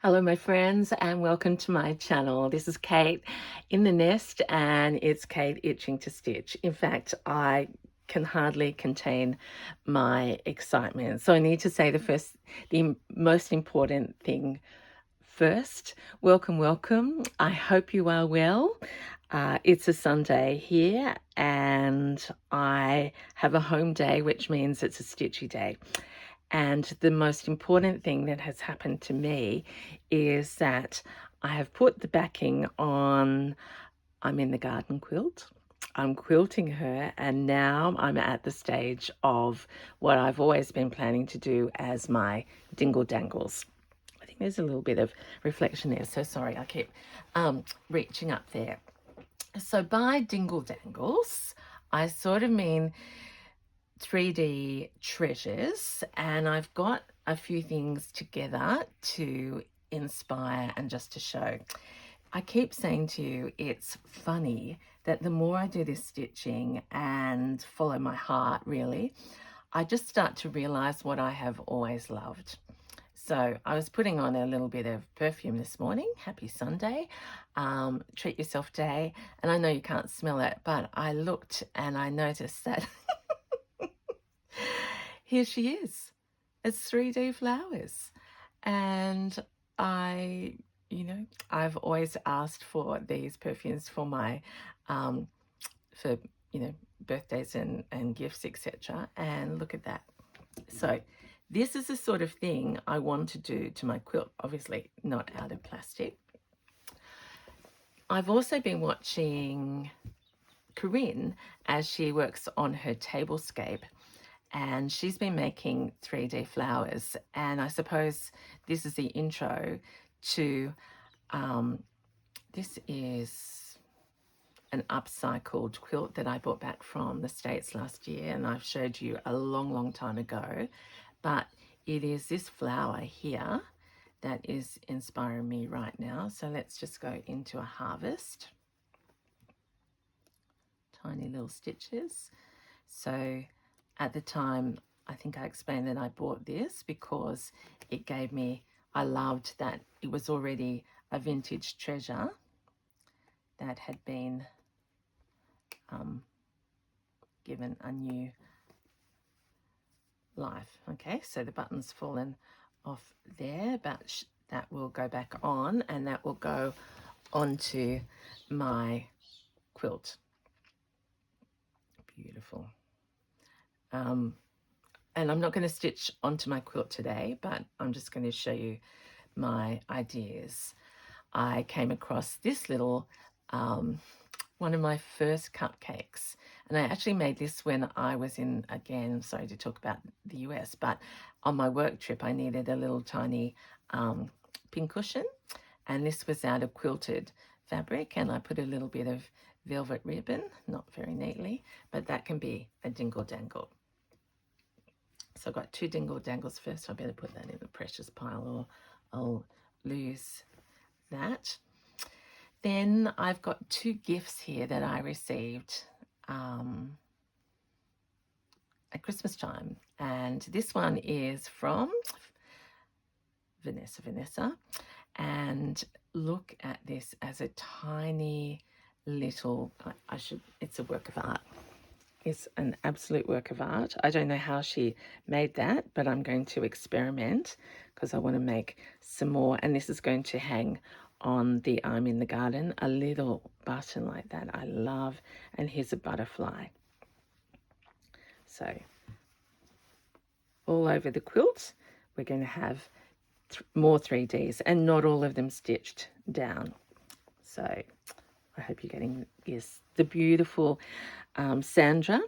Hello my friends and welcome to my channel. This is Kate in the nest and it's Kate itching to stitch. In fact, I can hardly contain my excitement. So I need to say the most important thing first. Welcome, welcome. I hope you are well. It's a Sunday here and I have a home day, which means it's a stitchy day. And the most important thing that has happened to me is that I have put the backing on. I'm in the Garden Quilt. I'm quilting her, and now I'm at the stage of what I've always been planning to do as my dingle-dangles. I think there's a little bit of reflection there, so sorry, I keep reaching up there. So by dingle-dangles, I sort of mean 3D treasures, and I've got a few things together to inspire and just to show. I keep saying to you, it's funny that the more I do this stitching and follow my heart, really, I just start to realize what I have always loved. So I was putting on a little bit of perfume this morning. Happy Sunday, treat yourself day. And I know you can't smell it, but I looked and I noticed that here she is. It's 3D flowers. And I've always asked for these perfumes for my, for, birthdays and gifts, etc. And look at that. So this is the sort of thing I want to do to my quilt, obviously not out of plastic. I've also been watching Corinne as she works on her tablescape, and she's been making 3D flowers, and I suppose this is the intro to this is an upcycled quilt that I bought back from the States last year, and I've showed you a long time ago, but it is this flower here that is inspiring me right now. So let's just go into a harvest. Tiny little stitches. So at the time, I think I explained that I bought this because it gave me, I loved that it was already a vintage treasure that had been given a new life. Okay, so the button's fallen off there, but that will go back on and that will go onto my quilt. Beautiful. And I'm not going to stitch onto my quilt today, but I'm just going to show you my ideas. I came across this little, one of my first cupcakes, and I actually made this when I was in, again, sorry to talk about the US, but on my work trip I needed a little tiny pincushion, and this was out of quilted fabric, and I put a little bit of velvet ribbon, not very neatly, but that can be a dingle-dangle. So I've got two dingle-dangles first. I better put that in the precious pile or I'll lose that. Then I've got two gifts here that I received at Christmas time. And this one is from Vanessa. And look at this as a tiny little, it's a work of art. Is an absolute work of art. I don't know how she made that, but I'm going to experiment because I want to make some more. And this is going to hang on the I'm in the garden, a little button like that. I love. And here's a butterfly. So all over the quilt, we're going to have more 3Ds and not all of them stitched down. So I hope you're getting this. The beautiful Sydney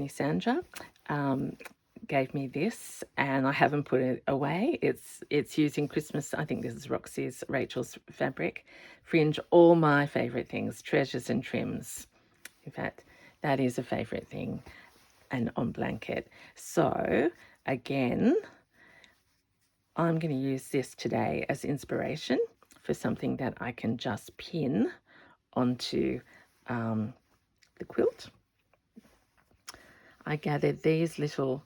Sandra, gave me this, and I haven't put it away. It's using Christmas, I think this is Rachel's fabric fringe, all my favorite things, treasures and trims. In fact, that is a favorite thing, and on blanket. So again, I'm going to use this today as inspiration for something that I can just pin onto the quilt. I gathered these little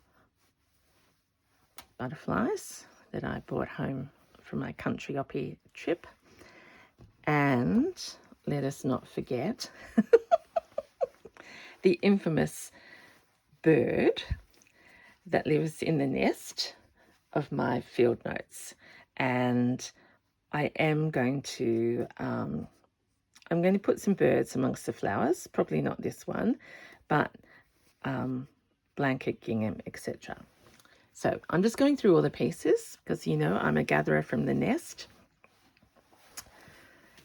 butterflies that I brought home from my country oppie trip. And let us not forget the infamous bird that lives in the nest of my field notes. And I am going to put some birds amongst the flowers, probably not this one, but blanket gingham, etc. So I'm just going through all the pieces because, you know, I'm a gatherer from the nest.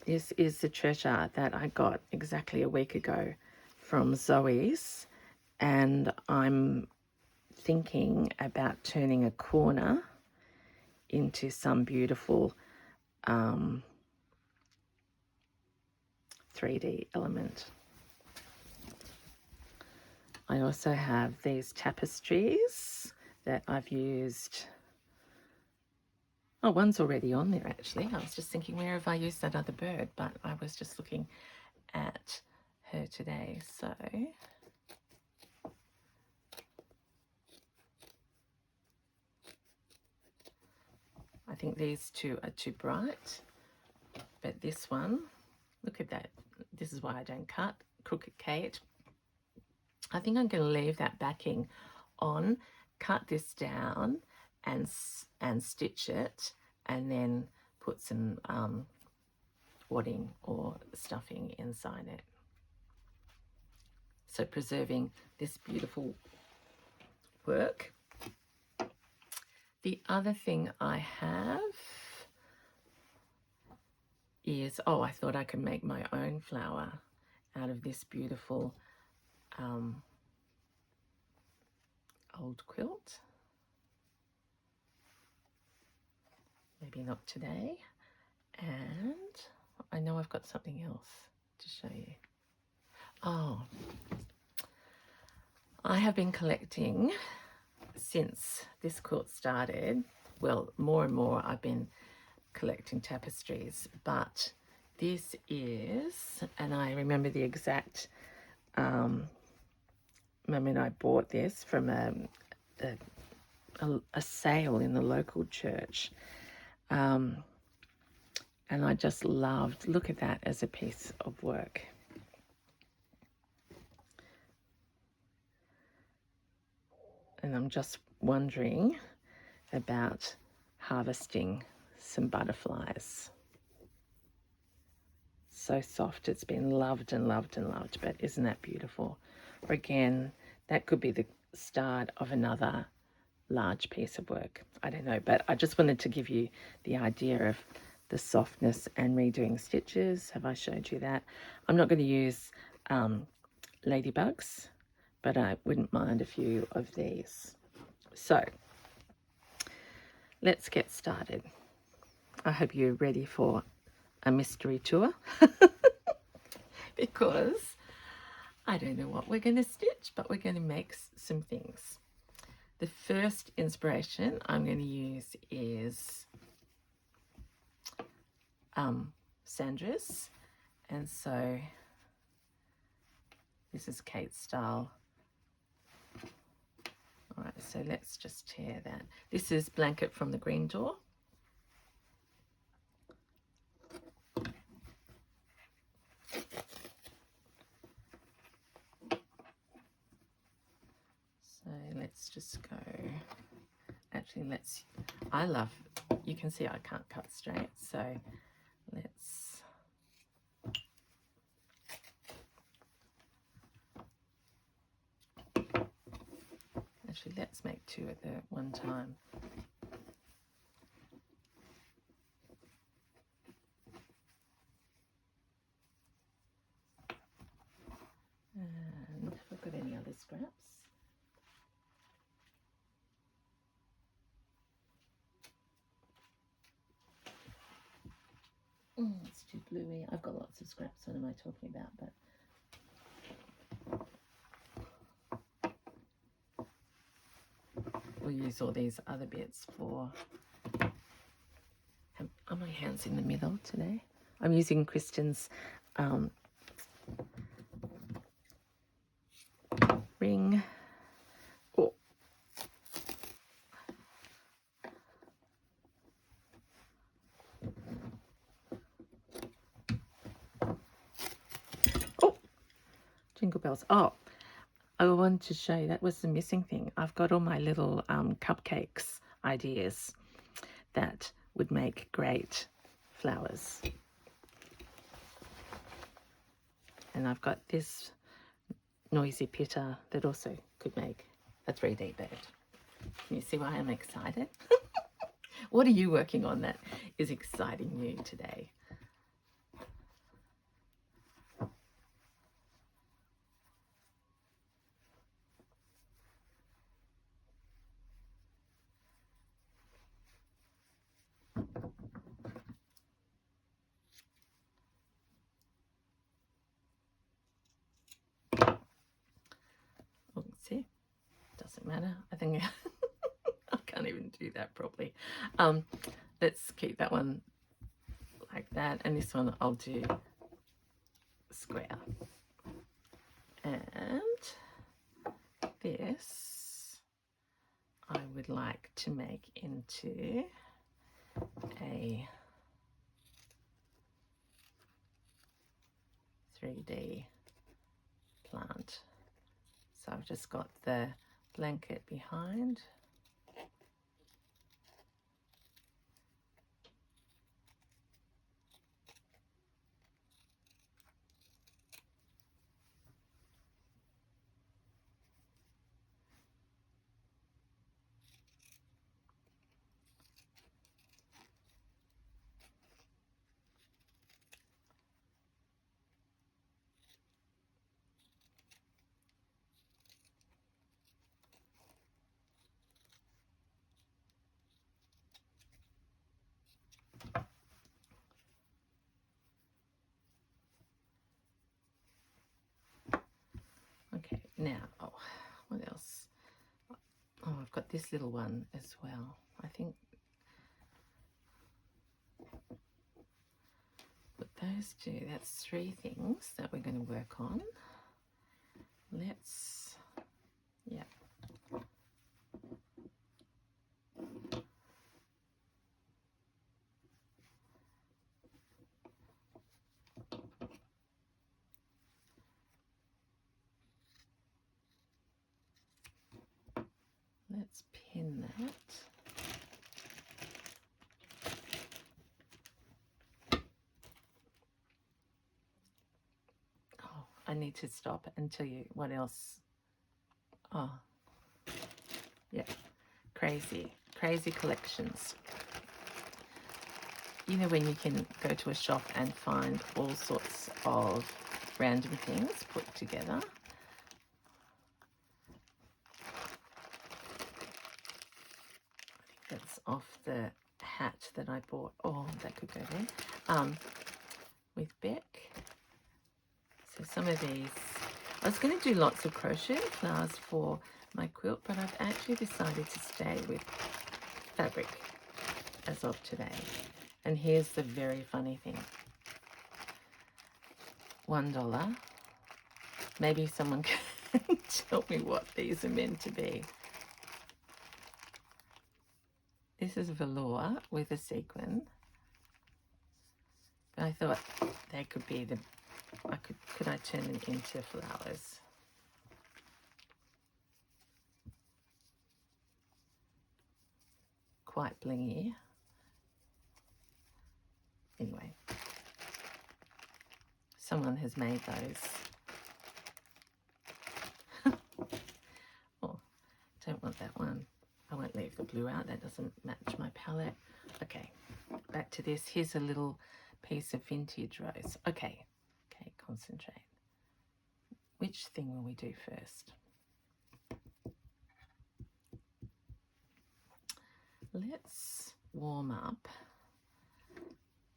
This is the treasure that I got exactly a week ago from Zoe's, and I'm thinking about turning a corner into some beautiful 3D element. I also have these tapestries that I've used. Oh, one's already on there actually. I was just thinking, where have I used that other bird? But I was just looking at her today. So I think these two are too bright. But this one, look at that. This is why I don't cut. Crooked Kate. I think I'm going to leave that backing on, cut this down and stitch it, and then put some wadding or stuffing inside it. So preserving this beautiful work. The other thing I have is, oh, I thought I could make my own flower out of this beautiful old quilt. Maybe not today. And I know I've got something else to show you. Oh, I have been collecting since this quilt started. Well, more and more I've been collecting tapestries, but this is, and I remember the exact moment I bought this from a sale in the local church. And I just loved, look at that as a piece of work. And I'm just wondering about harvesting some butterflies. So soft, it's been loved and loved and loved, but isn't that beautiful? Or again, that could be the start of another large piece of work. I don't know, but I just wanted to give you the idea of the softness and redoing stitches. Have I showed you that? I'm not going to use ladybugs, but I wouldn't mind a few of these. So let's get started. I hope you're ready for a mystery tour because I don't know what we're going to stitch, but we're going to make some things. The first inspiration I'm going to use is Sandra's, and so this is Kate's style. All right, so let's just tear that. This is Blanket from the Green Door. So let's just go, actually you can see I can't cut straight, so let's make two at the one time. And have I got any other scraps? Oh, it's too bluey. I've got lots of scraps. What am I talking about? But we'll use all these other bits for... Are my hands in the middle today? I'm using Kristen's ring. Oh. jingle bells. Oh, I wanted to show you, that was the missing thing. I've got all my little cupcakes ideas that would make great flowers. And I've got this noisy pitter that also could make a 3D bird. Can you see why I'm excited? What are you working on that is exciting you today? Oh, see, doesn't matter. I think I can't even do that properly. Let's keep that one like that, and this one I'll do square. And this I would like to make into a 3D plant. So I've just got the blanket behind. Okay, now, oh, what else? Oh, I've got this little one as well. I think put those two, that's 3 things that we're going to work on. Let's, yeah. Let's pin that. Oh, I need to stop and tell you what else. Oh, yeah, crazy collections. You know when you can go to a shop and find all sorts of random things put together? That's off the hat that I bought. Oh, that could go there. With Beck. So some of these, I was going to do lots of crochet flowers for my quilt, but I've actually decided to stay with fabric as of today. And here's the very funny thing. $1. Maybe someone can tell me what these are meant to be. This is velour with a sequin. I thought they could be the, could I turn them into flowers? Quite blingy. Anyway, someone has made those. Oh, don't want that one. I won't leave the blue out, that doesn't match my palette. Okay, back to this. Here's a little piece of vintage rose. Okay, concentrate. Which thing will we do first? Let's warm up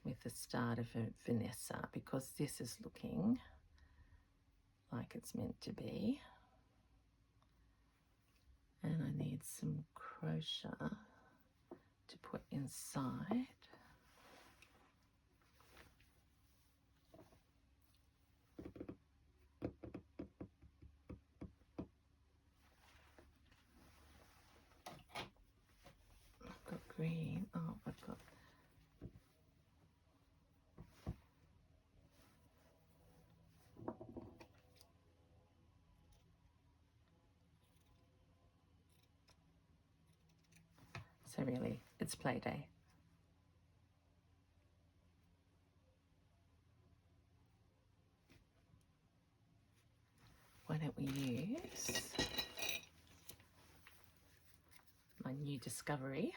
with the start of a Vanessa, because this is looking like it's meant to be. And I need some crochet to put inside. I've got green. Oh, I've got So really, it's play day. Why don't we use my new discovery,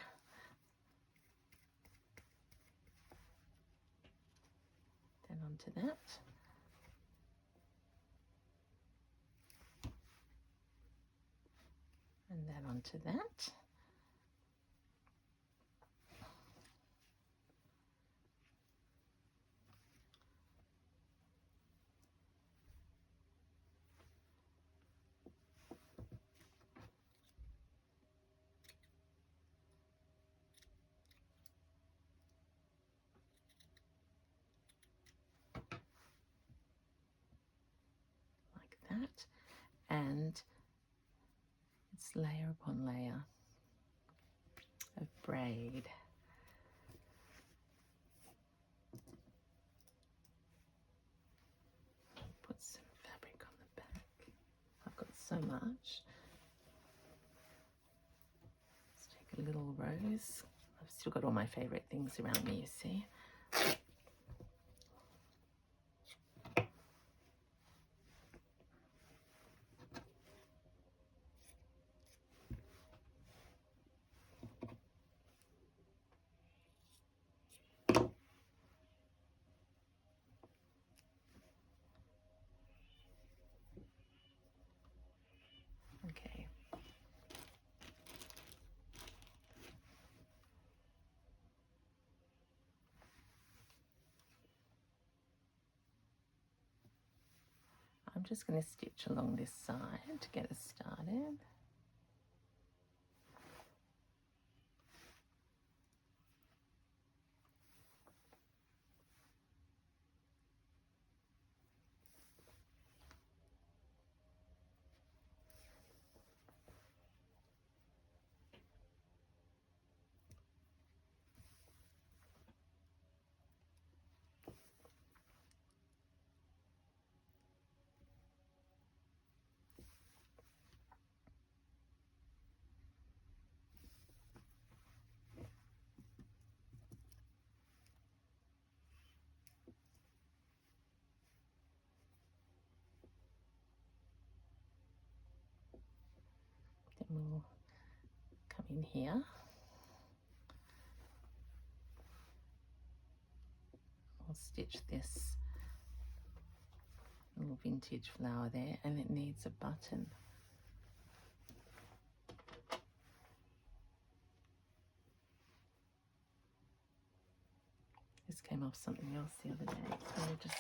then onto that. And then onto that. Like that. And it's layer upon layer of braid. Put some fabric on the back. I've got so much. Let's take a little rose. I've still got all my favourite things around me, you see. Okay. I'm just going to stitch along this side to get us started. Then we'll come in here. I'll stitch this little vintage flower there, and it needs a button. This came off something else the other day, so we'll just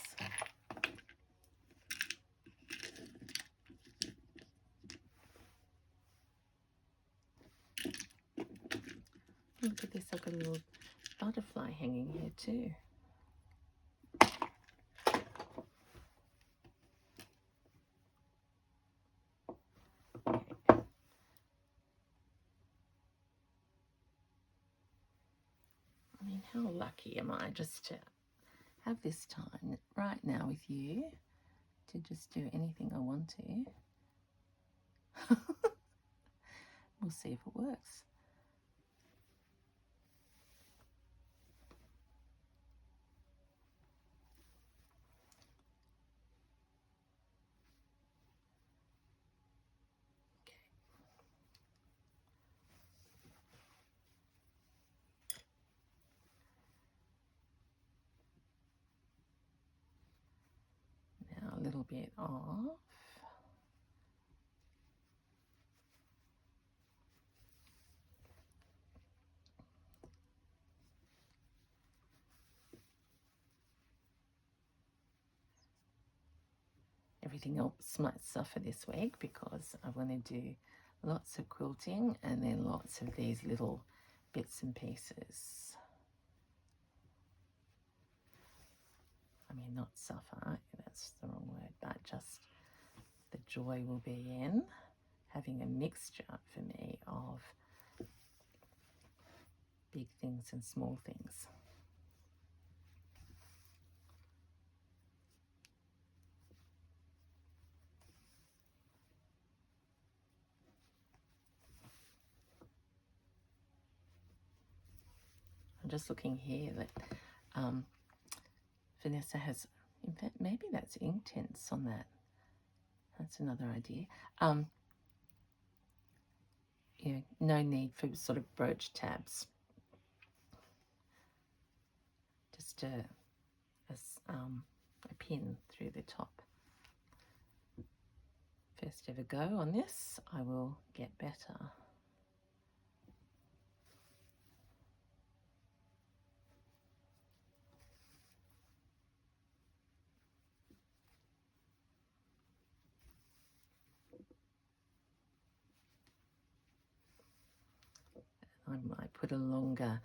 look at this. I've got a little butterfly hanging here too. I mean, how lucky am I just to have this time right now with you to just do anything I want to. We'll see if it works. Now a little bit off. Everything else might suffer this week because I want to do lots of quilting and then lots of these little bits and pieces. I mean, not suffer, that's the wrong word, but just the joy will be in having a mixture for me of big things and small things. just looking here that Vanessa has, in fact, maybe that's Inktense on that. That's another idea. Yeah, no need for sort of brooch tabs. Just a pin through the top. First ever go on this, I will get better. I might put a longer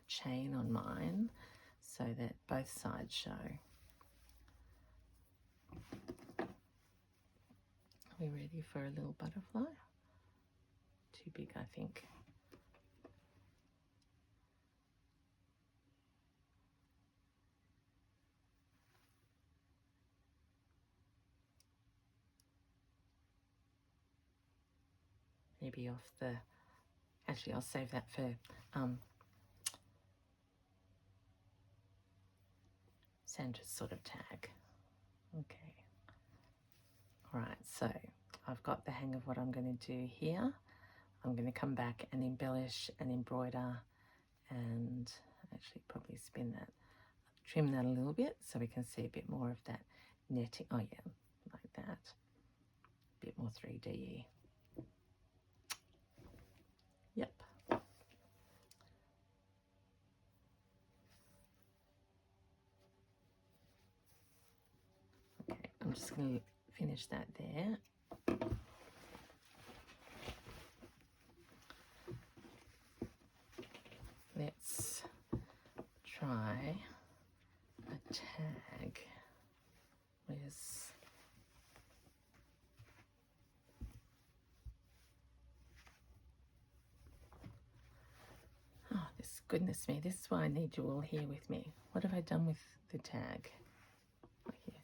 chain on mine so that both sides show. Are we ready for a little butterfly? Too big, I think. Maybe off the, actually I'll save that for Sandra's sort of tag. Okay. All right, so I've got the hang of what I'm going to do here. I'm going to come back and embellish and embroider and actually probably spin that, trim that a little bit so we can see a bit more of that netting. Oh yeah, like that. A bit more 3D. Yep. Okay, I'm just going to finish that there. Let's try a tag with this, goodness me, this is why I need you all here with me. What have I done with the tag? Oh, here.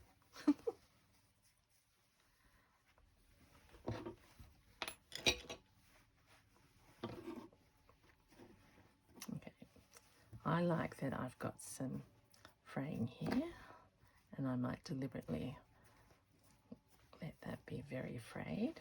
Okay, I like that I've got some fraying here, and I might deliberately let that be very frayed.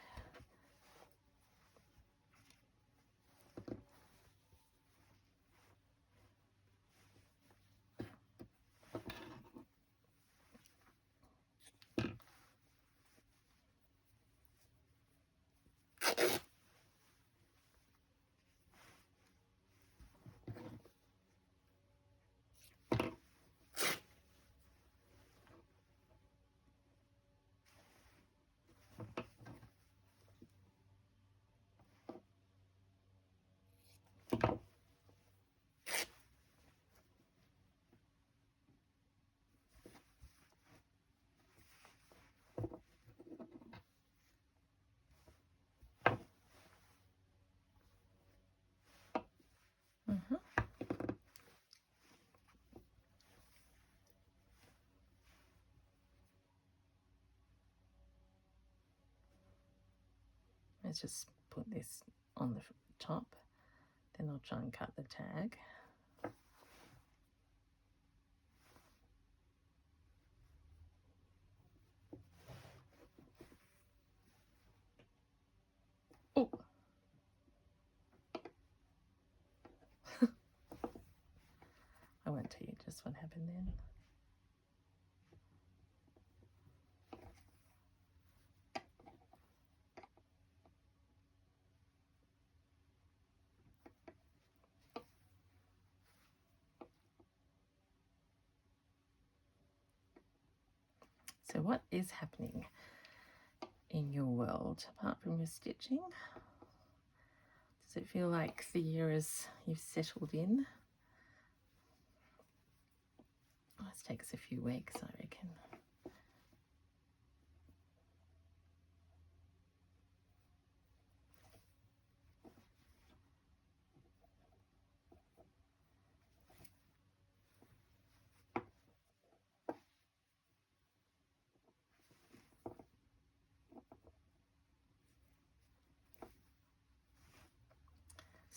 Let's just put this on the top, then I'll try and cut the tag. Oh! I won't tell you just what happened then. So what is happening in your world apart from your stitching? Does it feel like the year is, you've settled in? Oh, this takes a few weeks, I reckon.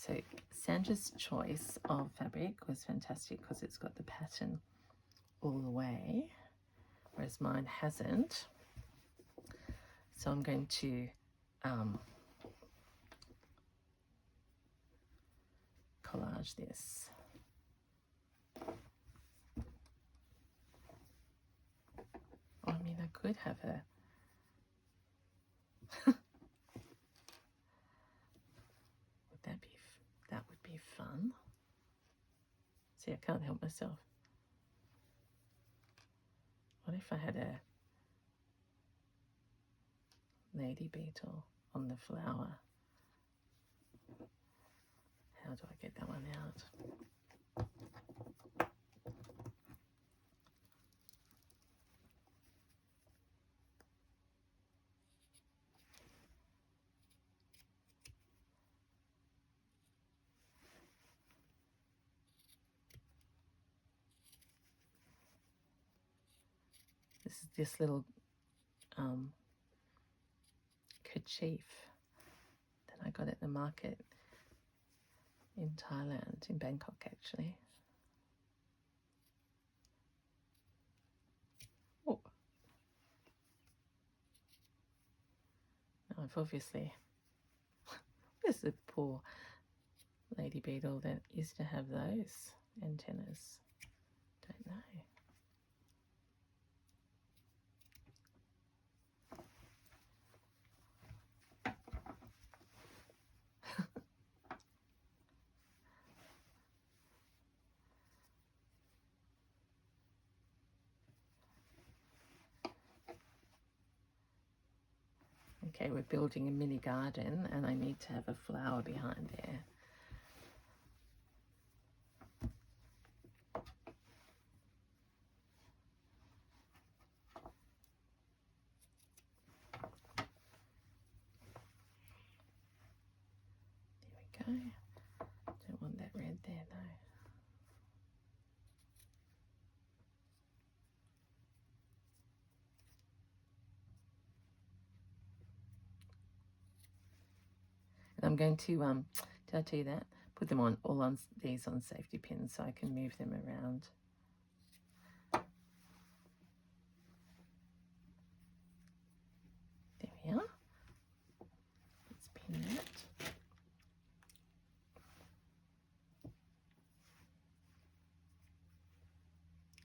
So Sandra's choice of fabric was fantastic because it's got the pattern all the way, whereas mine hasn't. So I'm going to collage this. I mean, I could have a that would be fun. See, I can't help myself. What if I had a lady beetle on the flower? How do I get that one out? This is this little kerchief that I got at the market in Thailand, in Bangkok actually. Oh, now I've obviously, there's a poor lady beetle that used to have those antennas. Don't know. Okay, we're building a mini garden and I need to have a flower behind there. There we go. Don't want that red there though. And I'm going to, did I tell you that? Put them on, all on these on safety pins so I can move them around. There we are. Let's pin that.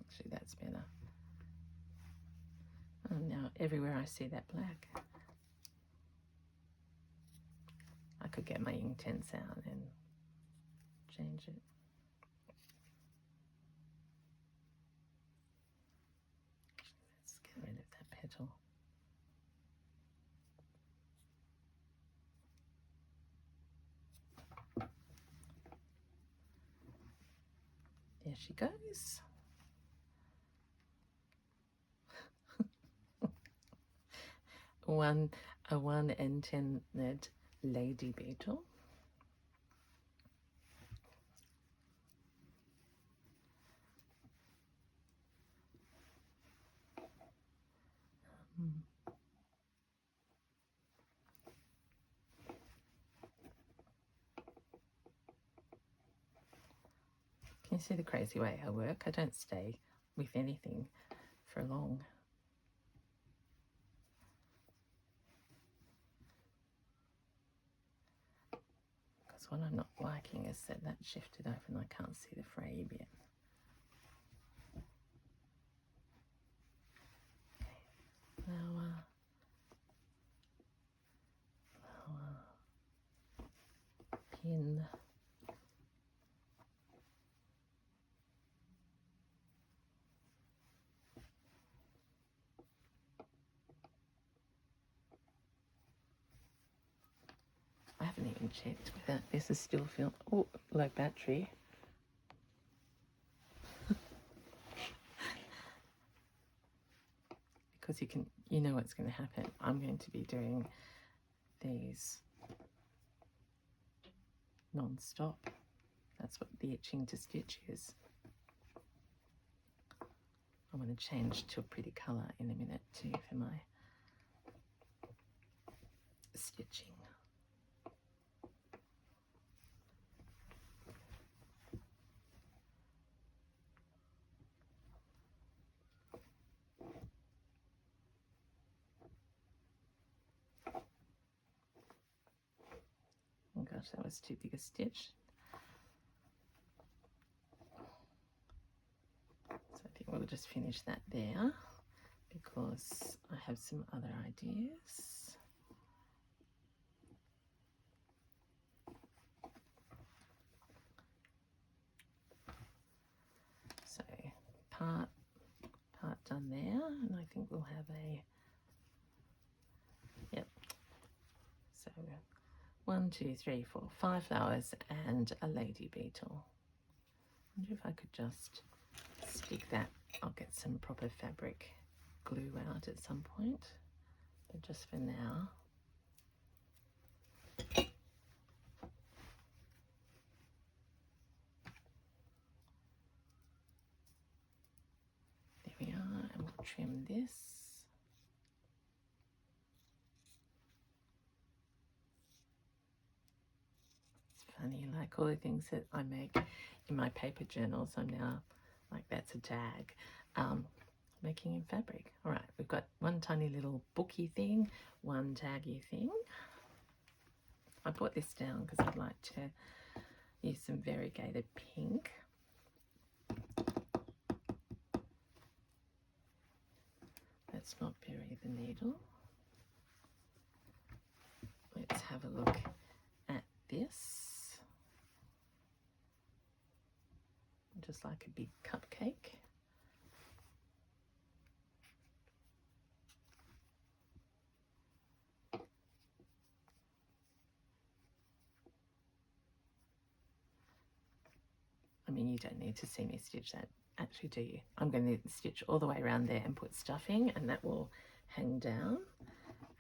Actually, that's better. And now everywhere I see that black, I could get my Inktense out and change it. Let's get rid of that petal. There she goes. A one antennaed lady beetle. Can you see the crazy way I work? I don't stay with anything for long. Because what I'm not liking is that that shifted over and I can't see the frame yet. Okay. Flower. Pin. I haven't even checked whether this is still filmed. Oh, low battery. Because you know what's going to happen. I'm going to be doing these non-stop. That's what the itching to stitch is. I want to change to a pretty colour in a minute too for my stitching. gosh, that was too big a stitch. So I think we'll just finish that there because I have some other ideas. So part done there, and I think we'll have a, yep. So 1, 2, 3, 4, 5 flowers and a lady beetle. I wonder if I could just stick that. I'll get some proper fabric glue out at some point, but just for now. There we are, and we'll trim this. It's funny, like all the things that I make in my paper journals, I'm now like, that's a tag. Making in fabric. All right, we've got one tiny little booky thing, one taggy thing. I brought this down because I'd like to use some variegated pink. Let's not bury the needle. Let's have a look at this. Just like a big cupcake. I mean, you don't need to see me stitch that, actually, do you? I'm going to stitch all the way around there and put stuffing, and that will hang down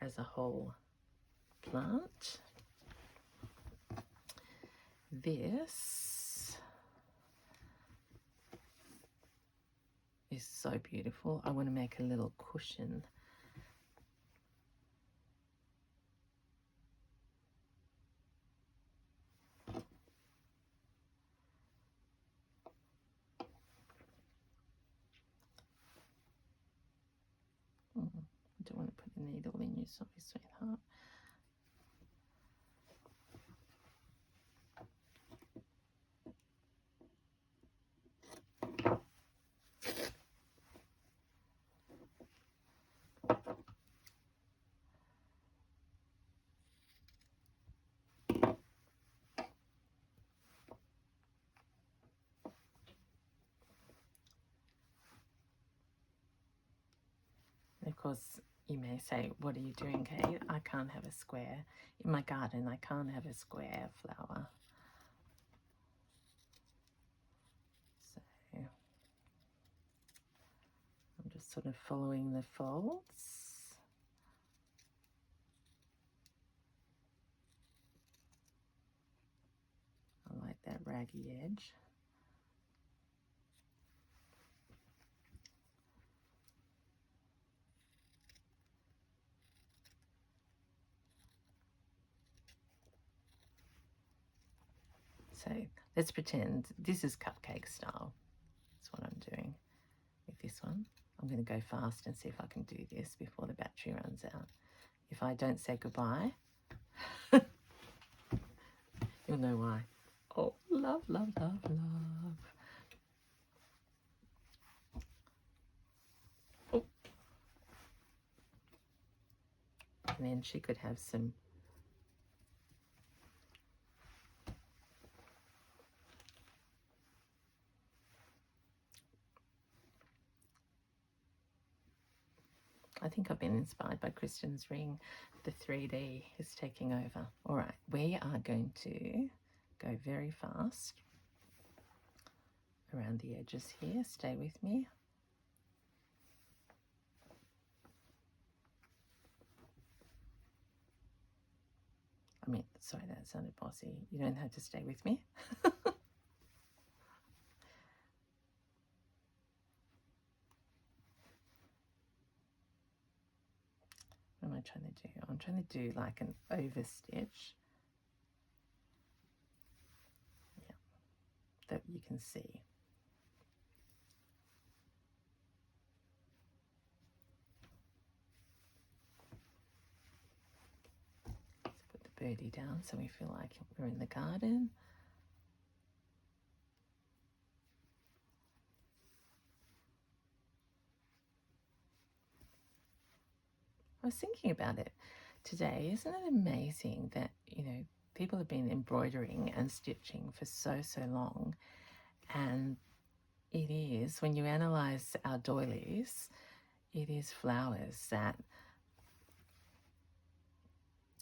as a whole plant. This is so beautiful. I want to make a little cushion. I don't want to put the needle in you, sorry, sweetheart. Of course, you may say, what are you doing, Kate? I can't have a square. In my garden, I can't have a square flower. So I'm just sort of following the folds. I like that raggy edge. So let's pretend this is cupcake style. That's what I'm doing with this one. I'm going to go fast and see if I can do this before the battery runs out. If I don't say goodbye, you'll know why. Oh, love, love, love, love. Oh. And then she could have some I think I've been inspired by Kristen's ring. The 3D is taking over. All right, we are going to go very fast around the edges here. Stay with me. I mean, sorry, that sounded bossy. You don't have to stay with me. What am I trying to do? I'm trying to do like an overstitch. Yeah, that you can see. Let's put the birdie down so we feel like we're in the garden. I was thinking about it today. Isn't it amazing that, people have been embroidering and stitching for so long, and it is, when you analyse our doilies, it is flowers that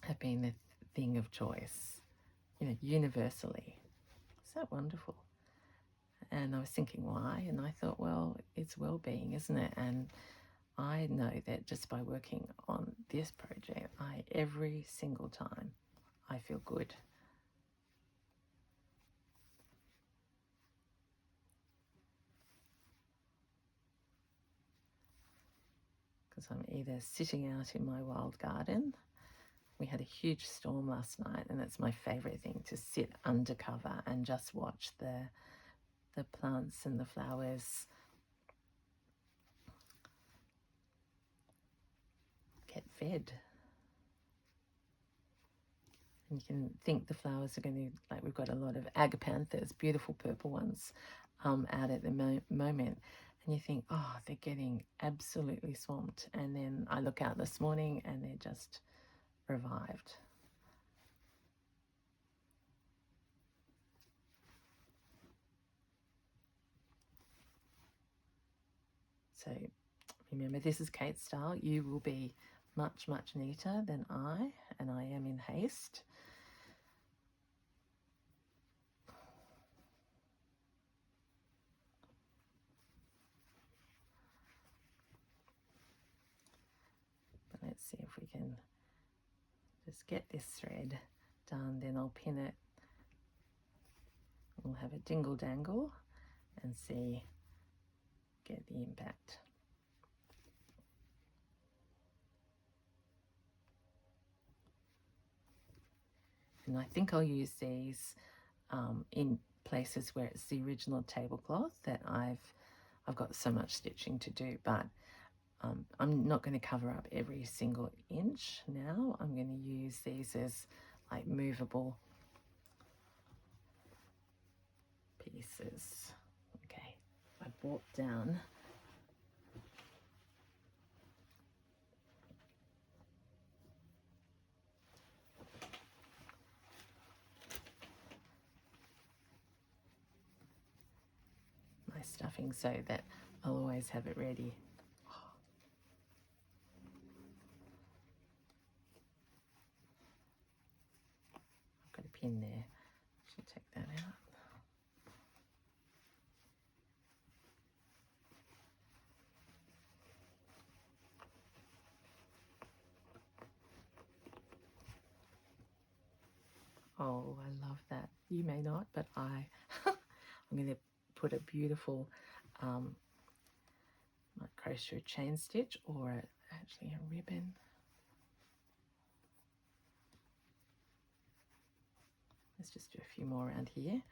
have been the thing of choice, universally. Is that wonderful? And I was thinking why, and I thought, well, it's well-being, isn't it? And I know that just by working on this project, every single time I feel good. Because I'm either sitting out in my wild garden. We had a huge storm last night, and it's my favourite thing to sit under cover and just watch the plants and the flowers get fed. And you can think the flowers are going to, like, we've got a lot of agapanthus, beautiful purple ones, out at the moment. And you think, oh, they're getting absolutely swamped. And then I look out this morning and they're just revived. So remember, this is Kate's style. You will be much, much neater than I, and I am in haste. But let's see if we can just get this thread done, then I'll pin it. We'll have a dingle-dangle and see, get the impact. And I think I'll use these in places where it's the original tablecloth that I've got so much stitching to do, but I'm not going to cover up every single inch now. I'm going to use these as like movable pieces. Okay, I brought down my stuffing so that I'll always have it ready. I've got a pin there. I should take that out. Oh, I love that. You may not, but I'm going to put a beautiful like crochet chain stitch, or actually a ribbon. Let's just do a few more around here.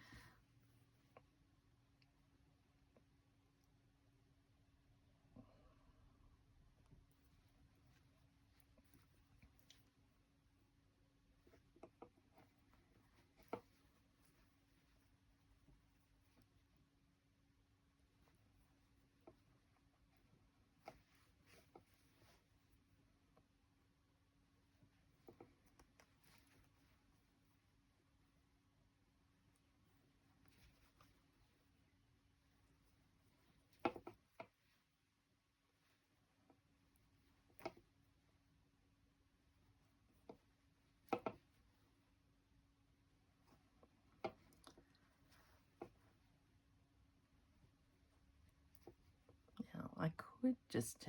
Now I could just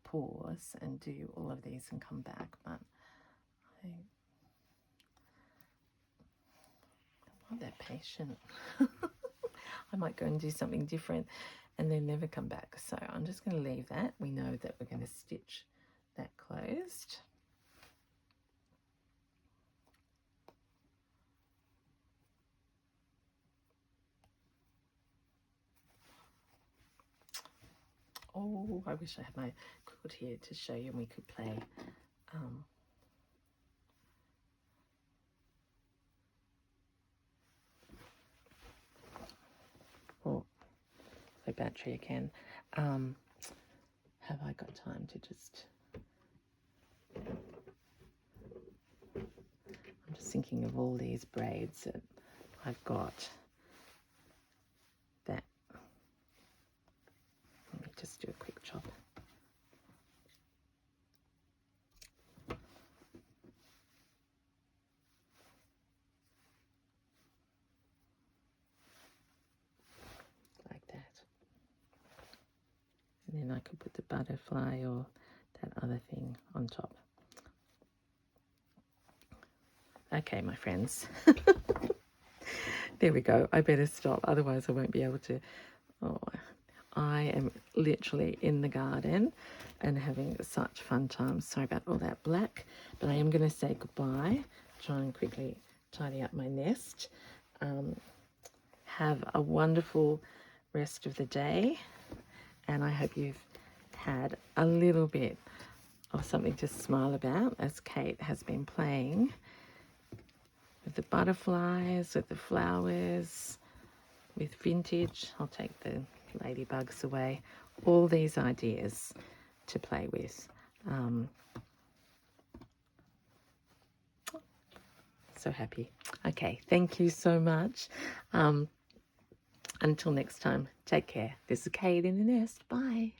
pause and do all of these and come back, but I'm not that patient. I might go and do something different and then never come back. So I'm just going to leave that. We know that we're going to stitch that closed. Oh, I wish I had my quilt here to show you and we could play her battery again. Have I got time to just... I'm just thinking of all these braids that I've got that... Let me just do a quick chop. Like that. And then I could put the butterfly or that other thing on top. Okay, my friends. There we go. I better stop, otherwise I won't be able to... Oh, I am literally in the garden and having such fun times. Sorry about all that black, but I am going to say goodbye. Try and quickly tidy up my nest. Have a wonderful rest of the day, and I hope you've had a little bit of something to smile about as Kate has been playing with the butterflies, with the flowers, with vintage. I'll take the ladybugs away. All these ideas to play with. So happy. Okay, thank you so much. Until next time, take care. This is Kate in the Nest. Bye.